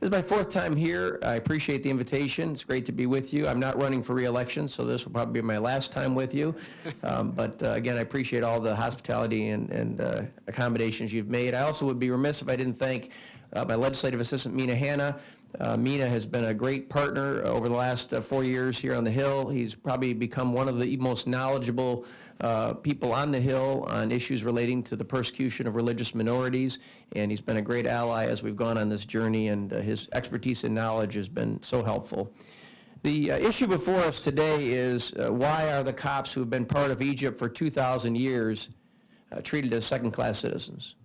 This is my fourth time here. I appreciate the invitation. It's great to be with you. I'm not running for re-election, so this will probably be my last time with you. But again, I appreciate all the hospitality and accommodations you've made. I also would be remiss if I didn't thank my legislative assistant, Mina Hanna. Mina has been a great partner over the last 4 years here on the Hill. He's probably become one of the most knowledgeable people on the Hill on issues relating to the persecution of religious minorities, and he's been a great ally as we've gone on this journey, and his expertise and knowledge has been so helpful. The issue before us today is why are the Copts who have been part of Egypt for 2,000 years treated as second-class citizens?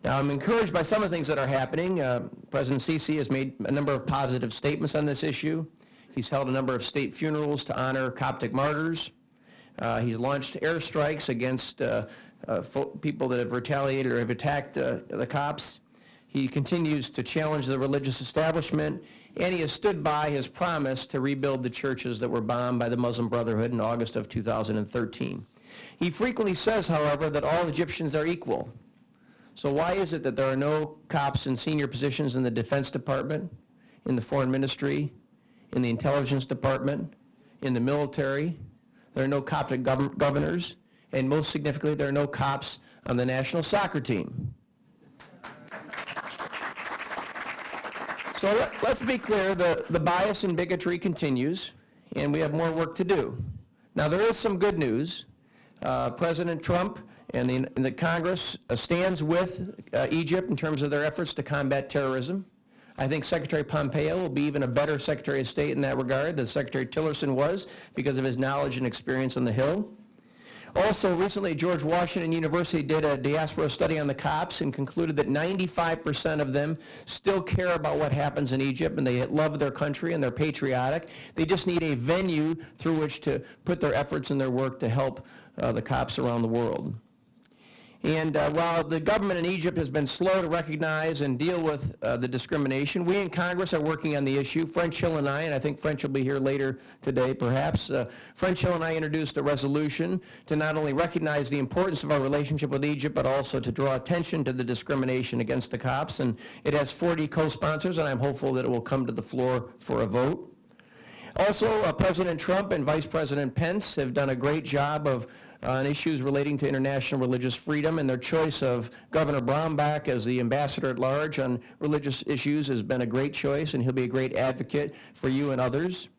Now, I'm encouraged by some of the things that are happening. President Sisi has made a number of positive statements on this issue. He's held a number of state funerals to honor Coptic martyrs. He's launched airstrikes against people that have retaliated or have attacked the Copts. He continues to challenge the religious establishment, and he has stood by his promise to rebuild the churches that were bombed by the Muslim Brotherhood in August of 2013. He frequently says, however, that all Egyptians are equal. So why is it that there are no Copts in senior positions in the Defense Department, in the Foreign Ministry, in the Intelligence Department, in the military? There are no Coptic governors, and most significantly, there are no Copts on the national soccer team. So let's be clear, the bias and bigotry continues, and we have more work to do. Now, there is some good news. President Trump and the Congress stands with Egypt in terms of their efforts to combat terrorism. I think Secretary Pompeo will be even a better Secretary of State in that regard than Secretary Tillerson was because of his knowledge and experience on the Hill. Also, recently, George Washington University did a diaspora study on the Copts and concluded that 95% of them still care about what happens in Egypt, and they love their country and they're patriotic. They just need a venue through which to put their efforts and their work to help the Copts around the world. And while the government in Egypt has been slow to recognize and deal with the discrimination, we in Congress are working on the issue. French Hill and I think French will be here later today perhaps, French Hill and I introduced a resolution to not only recognize the importance of our relationship with Egypt, but also to draw attention to the discrimination against the Copts. And it has 40 co-sponsors, and I'm hopeful that it will come to the floor for a vote. Also, President Trump and Vice President Pence have done a great job of on issues relating to international religious freedom, and their choice of Governor Brownback as the ambassador at large on religious issues has been a great choice, and he'll be a great advocate for you and others.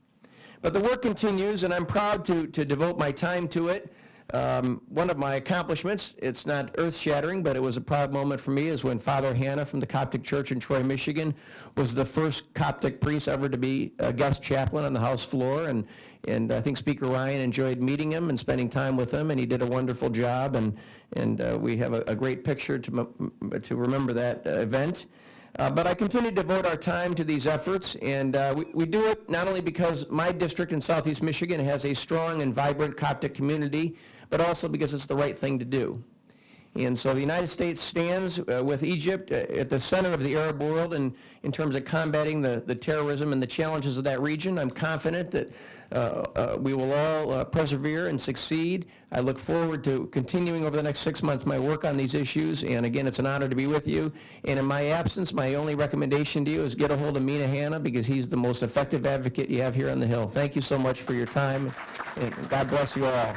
But the work continues, and I'm proud to devote my time to it. One of my accomplishments, it's not earth-shattering, but it was a proud moment for me, is when Father Hannah from the Coptic Church in Troy, Michigan, was the first Coptic priest ever to be a guest chaplain on the House floor, and I think Speaker Ryan enjoyed meeting him and spending time with him, and he did a wonderful job, and we have a great picture to remember that event. But I continue to devote our time to these efforts, and we do it not only because my district in Southeast Michigan has a strong and vibrant Coptic community, but also because it's the right thing to do. And so the United States stands with Egypt at the center of the Arab world in terms of combating the terrorism and the challenges of that region. I'm confident that we will all persevere and succeed. I look forward to continuing over the next 6 months my work on these issues, and again, it's an honor to be with you. And in my absence, my only recommendation to you is get a hold of Mina Hanna, because he's the most effective advocate you have here on the Hill. Thank you so much for your time, and God bless you all.